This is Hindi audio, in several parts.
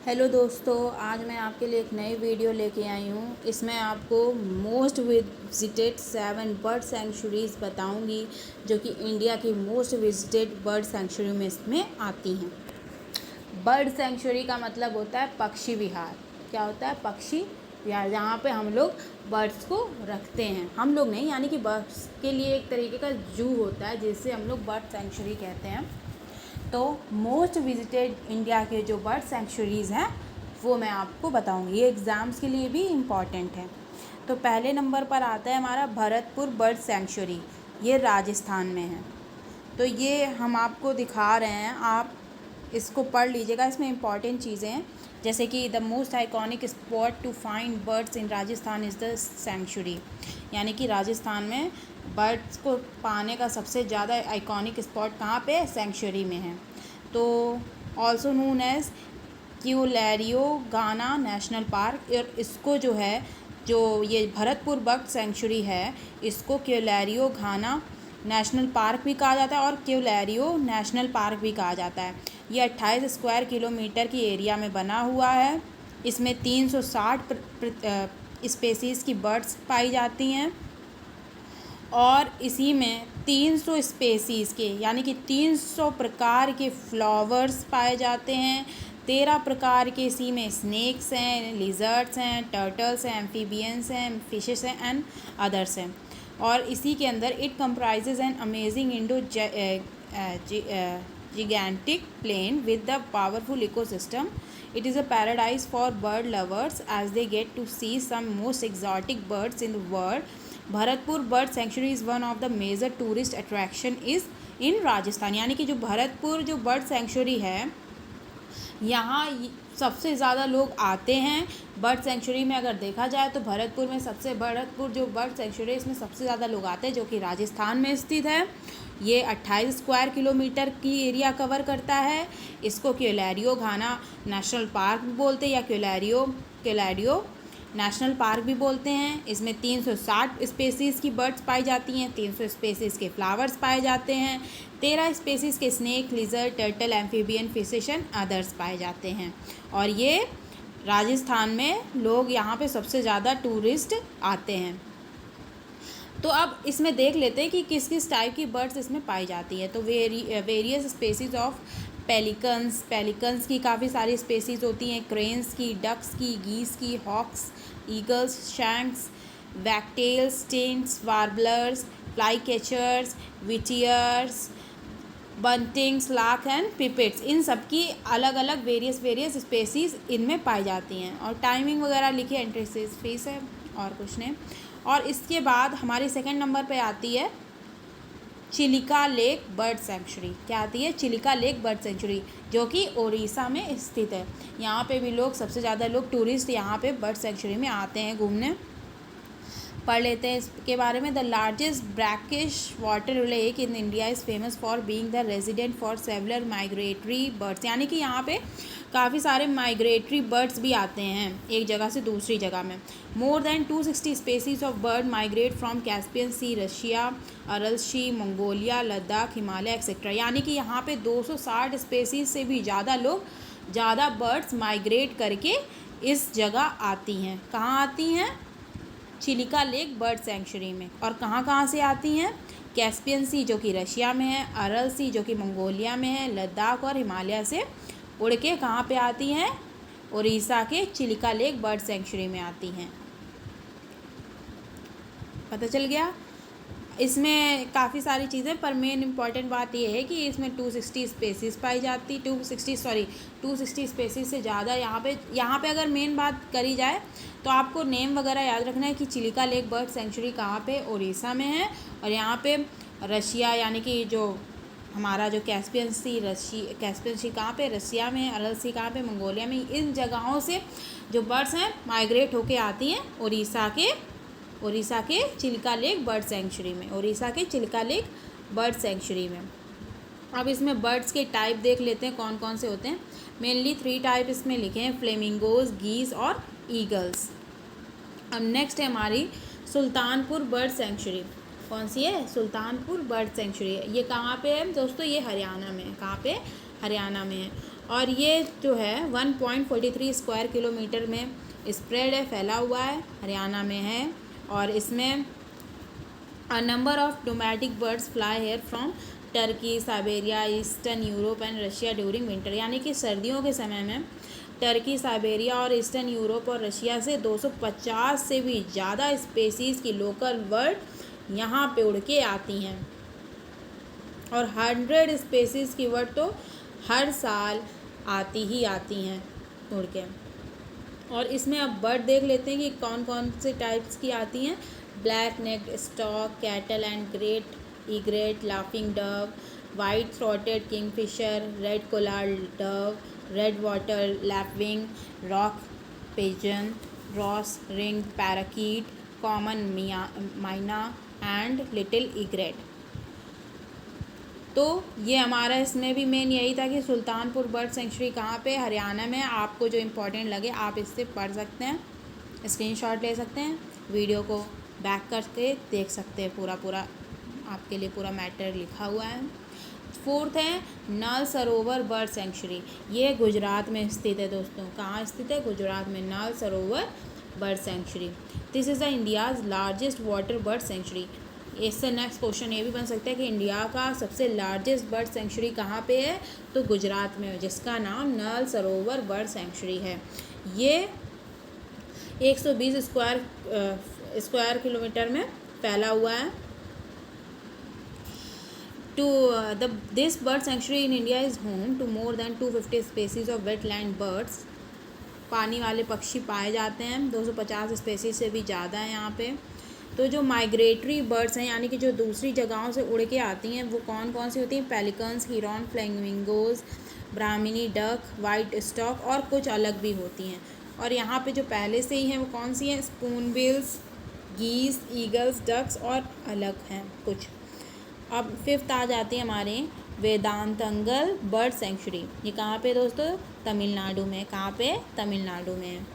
हेलो दोस्तों, आज मैं आपके लिए एक नई वीडियो लेके आई हूँ। इसमें आपको मोस्ट विजिटेड 7 बर्ड सेंचुरीज़ बताऊँगी जो कि इंडिया की मोस्ट विजिटेड बर्ड सेंचुरी में इसमें आती हैं। बर्ड सेंचुरी का मतलब होता है पक्षी विहार। क्या होता है? पक्षी विहार, जहाँ पे हम लोग बर्ड्स को रखते हैं। हम लोग नहीं, यानी कि बर्ड्स के लिए एक तरीके का जू होता है जिसे हम लोग बर्ड सेंचुरी कहते हैं। तो मोस्ट विजिटेड इंडिया के जो बर्ड सेंचुरीज़ हैं वो मैं आपको बताऊंगी। ये एग्ज़ाम्स के लिए भी इम्पॉर्टेंट है। तो पहले नंबर पर आता है हमारा भरतपुर बर्ड सेंचुरी। ये राजस्थान में है। तो ये हम आपको दिखा रहे हैं, आप इसको पढ़ लीजिएगा। इसमें इम्पॉर्टेंट चीज़ें हैं जैसे कि the most iconic spot to find birds in Rajasthan is the sanctuary, यानी कि राजस्थान में बर्ड्स को पाने का सबसे ज़्यादा आइकॉनिक स्पॉट कहाँ पे है? सेंचुरी में है। तो ऑल्सो नोन एज क्यूलेरियो गाना नेशनल पार्क। और इसको जो है, जो ये भरतपुर बर्ड सेंचुरी है, इसको क्यूलेरियो घाना नेशनल पार्क भी कहा जाता है और क्यूलेरियो नेशनल पार्क भी कहा जाता है। ये 28 स्क्वायर किलोमीटर की एरिया में बना हुआ है। इसमें 360 स्पेसीज़ की बर्ड्स पाई जाती हैं और इसी में 300 स्पेसीज़ के, यानी कि 300 प्रकार के फ्लावर्स पाए जाते हैं। 13 प्रकार के इसी में स्नेक्स हैं, लिजर्ड्स हैं, टर्टल्स हैं, एम्फीबियंस हैं, फिशेस हैं एंड अदर्स हैं। और इसी के अंदर it comprises an amazing Indo gigantic plain with the powerful ecosystem. It is a paradise for bird lovers as they get to see some most exotic birds in the world. Bharatpur bird sanctuary is one of the major tourist attraction is in Rajasthan, यानी कि जो भरतपुर जो बर्ड सेंचुरी है, यहाँ सबसे ज़्यादा लोग आते हैं। बर्ड सेंचुरी में अगर देखा जाए तो भरतपुर जो बर्ड सेंचुरी है इसमें सबसे ज़्यादा लोग आते हैं, जो कि राजस्थान में स्थित है। ये 28 स्क्वायर किलोमीटर की एरिया कवर करता है। इसको क्यूलेरियो घाना नेशनल पार्क भी बोलते हैं या क्यूलेरियो नेशनल पार्क भी बोलते हैं। इसमें 360 स्पेसीज़ की बर्ड्स पाई जाती हैं, 300 स्पेसीज़ के फ्लावर्स पाए जाते हैं, 13 स्पेसीज़ के snake, lizard, turtle, amphibian, fishes and others पाए जाते हैं। और ये राजस्थान में लोग यहाँ पे सबसे ज़्यादा टूरिस्ट आते हैं। तो अब इसमें देख लेते हैं कि किस किस टाइप की बर्ड्स इसमें पाई जाती है। तो वेरियस स्पेसीज़ ऑफ पेलिकन्स की काफ़ी सारी स्पेसीज़ होती हैं, क्रेन्स की, डक्स की, गीस की, hawks, eagles, shanks, wagtails, tints, warblers, flycatchers, wheatears, buntings, lark and pipits, इन सब की अलग अलग वेरियस स्पेसीज़ इनमें पाई जाती हैं। और टाइमिंग वगैरह लिखी है, एंट्री फीस है और कुछ नहीं। और इसके बाद हमारी सेकंड नंबर पे आती है चिलिका लेक बर्ड सेंचुरी। क्या आती है? चिलिका लेक बर्ड सेंचुरी, जो कि उड़ीसा में स्थित है। यहाँ पे भी लोग सबसे ज़्यादा लोग टूरिस्ट यहाँ पे बर्ड सेंचुरी में आते हैं घूमने। पढ़ लेते हैं इसके बारे में। The largest brackish water lake in India is famous for being the resident for several migratory birds, यानी कि यहाँ पे काफ़ी सारे माइग्रेटरी बर्ड्स भी आते हैं एक जगह से दूसरी जगह में। More than 260 species of bird migrate from Caspian Sea, Russia, Aral Sea, Mongolia, Ladakh, Himalaya et cetera, यानी कि यहाँ पे 260 स्पेसीज से भी ज़्यादा बर्ड्स माइग्रेट करके इस जगह आती हैं। कहाँ आती हैं? चिलिका लेक बर्ड सेंचुरी में। और कहाँ से आती हैं? कैस्पियन सी जो कि रशिया में है, अरल सी जो कि मंगोलिया में है, लद्दाख और हिमालय से उड़ के कहाँ पे आती हैं? उड़ीसा के चिलिका लेक बर्ड सेंचुरी में आती हैं। पता चल गया? इसमें काफ़ी सारी चीज़ें, पर मेन इम्पॉर्टेंट बात यह है कि इसमें 260 स्पेसीज़ पाई जाती, 260 स्पेसीज़ से ज़्यादा यहाँ पे अगर मेन बात करी जाए तो आपको नेम वगैरह याद रखना है कि चिलिका लेक बर्ड सेंचुरी कहाँ पे? उड़ीसा में है। और यहाँ पे रशिया, यानी कि जो हमारा जो कैस्पियन सी कहाँ पे? रशिया में है। अरल सी कहाँ पे? मंगोलिया में। इन जगहों से जो बर्ड्स हैं माइग्रेट होके आती हैं उड़ीसा के चिलिका लेक बर्ड सेंचुरी में, अब इसमें बर्ड्स के टाइप देख लेते हैं कौन कौन से होते हैं। मेनली 3 टाइप इसमें लिखे हैं, फ्लेमिंगोज, गीस और ईगल्स। अब नेक्स्ट है हमारी सुल्तानपुर बर्ड सेंचुरी। कौन सी है? सुल्तानपुर बर्ड सेंचुरी है। ये कहाँ पे है दोस्तों? ये हरियाणा में है। कहाँ पे? हरियाणा में है। और ये जो है 1.43 स्क्वायर किलोमीटर में स्प्रेड है, फैला हुआ है, हरियाणा में है। और इसमें a number of domestic birds fly here from Turkey, Siberia, Eastern Europe and Russia during winter. यानी कि सर्दियों के समय में टर्की, साइबेरिया और ईस्टर्न यूरोप और रशिया से 250 से भी ज़्यादा स्पेसीज़ की लोकल बर्ड यहाँ पे उड़ के आती हैं। और 100 स्पेसीज़ की बर्ड तो हर साल आती ही आती हैं उड़ के। और इसमें अब बर्ड देख लेते हैं कि कौन कौन से टाइप्स की आती हैं। Black necked stork cattle and great egret, laughing dove, white throated kingfisher, red collared dove, red wattled lapwing, rock pigeon, rose ringed parakeet, common myna and little egret. तो ये हमारा इसमें भी मेन यही था कि सुल्तानपुर बर्ड सेंचुरी कहाँ पे, हरियाणा में। आपको जो इम्पोर्टेंट लगे आप इससे पढ़ सकते हैं, स्क्रीनशॉट ले सकते हैं, वीडियो को बैक करके देख सकते हैं, पूरा आपके लिए पूरा मैटर लिखा हुआ है। फोर्थ है नल सरोवर बर्ड सेंचुरी। ये गुजरात में स्थित है दोस्तों। कहाँ स्थित है? गुजरात में नल सरोवर bird sanctuary. This is the India's largest water bird sanctuary. इससे नेक्स्ट क्वेश्चन ये भी बन सकता है कि इंडिया का सबसे लार्जेस्ट बर्ड सेंचुरी कहाँ पे है? तो गुजरात में, जिसका नाम नल सरोवर बर्ड सेंचुरी है। ये 120 स्क्वायर किलोमीटर में फैला हुआ है। This bird sanctuary in India is home to more than 250 species of wetland birds. पानी वाले पक्षी पाए जाते हैं, 250 स्पेसीज से भी ज़्यादा है यहाँ पे। तो जो माइग्रेटरी बर्ड्स हैं, यानी कि जो दूसरी जगहों से उड़ के आती हैं, वो कौन कौन सी होती हैं? पेलिकन्स, हिरॉन, फ्लेमिंगोज, ब्राह्मणी डक, वाइट स्टॉक और कुछ अलग भी होती हैं। और यहाँ पे जो पहले से ही हैं वो कौन सी हैं? स्पूनबिल्स, गीस, ईगल्स, डक्स और अलग हैं कुछ। अब फिफ्थ आ जाती है हमारे वेदांतंगल बर्ड सेंचुरी। ये कहाँ पे दोस्तों? तमिलनाडु में। कहाँ पे? तमिलनाडु में।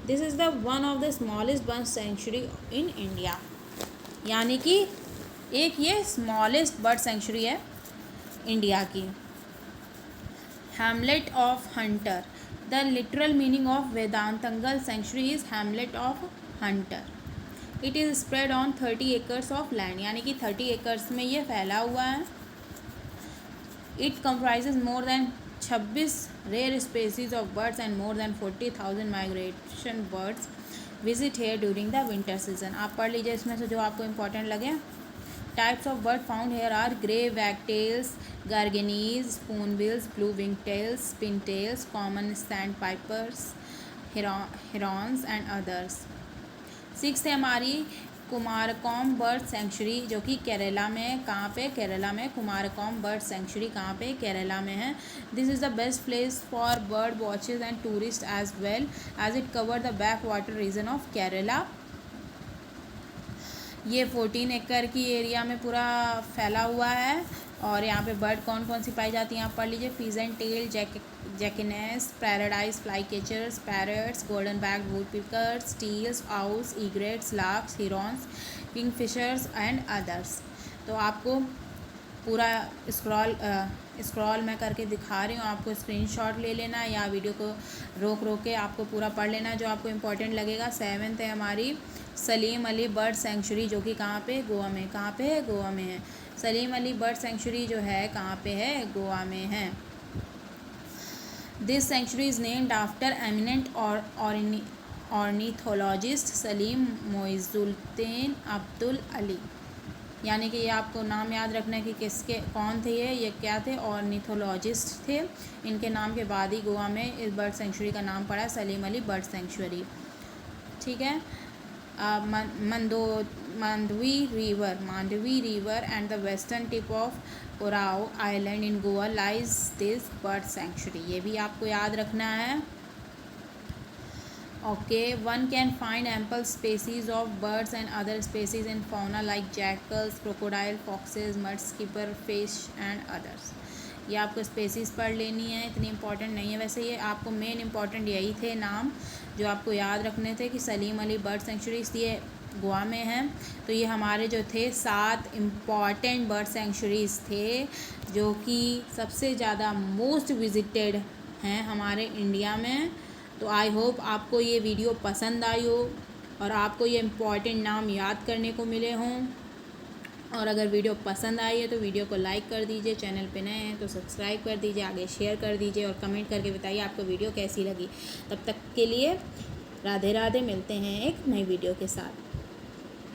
This is the one of the smallest bird sanctuary in India. यानी कि एक ये स्मॉलेस्ट बर्ड सेंचुरी है इंडिया की। Hamlet of hunter. The literal meaning of Vedanthangal sanctuary is hamlet of hunter. It is spread on 30 acres of land. यानी कि 30 एकर्स में ये फैला हुआ है। It comprises more than 26 rare species of birds and more than 40,000 migration birds visit here during the winter season. आप पढ़ लीजिए इसमें से जो आपको इंपॉर्टेंट लगे। Types of bird found here are grey wagtails, garganeys, spoonbills, blue wing tails, pintails, common sandpipers, herons and others. Six है हमारी कुमारकोम बर्ड सेंचुरी, जो कि केरला में। कहाँ पे? केरला में। कुमारकोम बर्ड सेंचुरी कहाँ पे? केरला में है। This is the best place for bird watchers and tourist as well as it cover the back water region of Kerala. ये 14 एकड़ की एरिया में पूरा फैला हुआ है। और यहाँ पे बर्ड कौन कौन सी पाई जाती हैं आप पढ़ लीजिए। Pigeon tail, jacanas, paradise flycatchers, parrots, golden back woodpeckers, teals, owls, egrets, larks, herons, kingfishers and others. तो आपको पूरा स्क्रॉल मैं करके दिखा रही हूँ, आपको स्क्रीनशॉट ले लेना या वीडियो को रोक के आपको पूरा पढ़ लेना जो आपको इम्पोर्टेंट लगेगा। सेवन्थ है हमारी सलीम अली बर्ड सेंचुरी, जो कि कहाँ पे? गोवा में। कहाँ पे है? गोवा में है। सलीम अली बर्ड सेंचुरी जो है कहाँ पे है? गोवा में है। This sanctuary is named after eminent ornithologist Salim Moizuddin Abdul Ali. यानी कि ये आपको नाम याद रखना है कि कौन थे ये क्या थे? ऑर्निथोलॉजिस्ट थे। इनके नाम के बाद ही गोवा में इस बर्ड सेंचुरी का नाम पड़ा, सलीम अली बर्ड सेंचुरी। ठीक है। Mandovi river and the western tip of Chorao island in Goa lies this bird sanctuary. ये भी आपको याद रखना है। Okay, one can find ample species of birds and other species in fauna like jackals, crocodile, foxes, mudskipper, fish and others. ये आपको स्पेसीज़ पढ़ लेनी है, इतनी इंपॉर्टेंट नहीं है। वैसे ये आपको मेन इंपॉर्टेंट यही थे नाम जो आपको याद रखने थे कि सलीम अली बर्ड सेंचुरी ये गोवा में है। तो ये हमारे जो थे 7 इम्पॉर्टेंट बर्ड सेंचुरीज़ थे जो कि सबसे ज़्यादा मोस्ट विजिटेड हैं हमारे इंडिया में। तो आई होप आपको ये वीडियो पसंद आई हो और आपको ये इम्पॉर्टेंट नाम याद करने को मिले हों। और अगर वीडियो पसंद आई है तो वीडियो को लाइक कर दीजिए, चैनल पे नए हैं तो सब्सक्राइब कर दीजिए, आगे शेयर कर दीजिए और कमेंट करके बताइए आपको वीडियो कैसी लगी। तब तक के लिए राधे राधे, मिलते हैं एक नई वीडियो के साथ।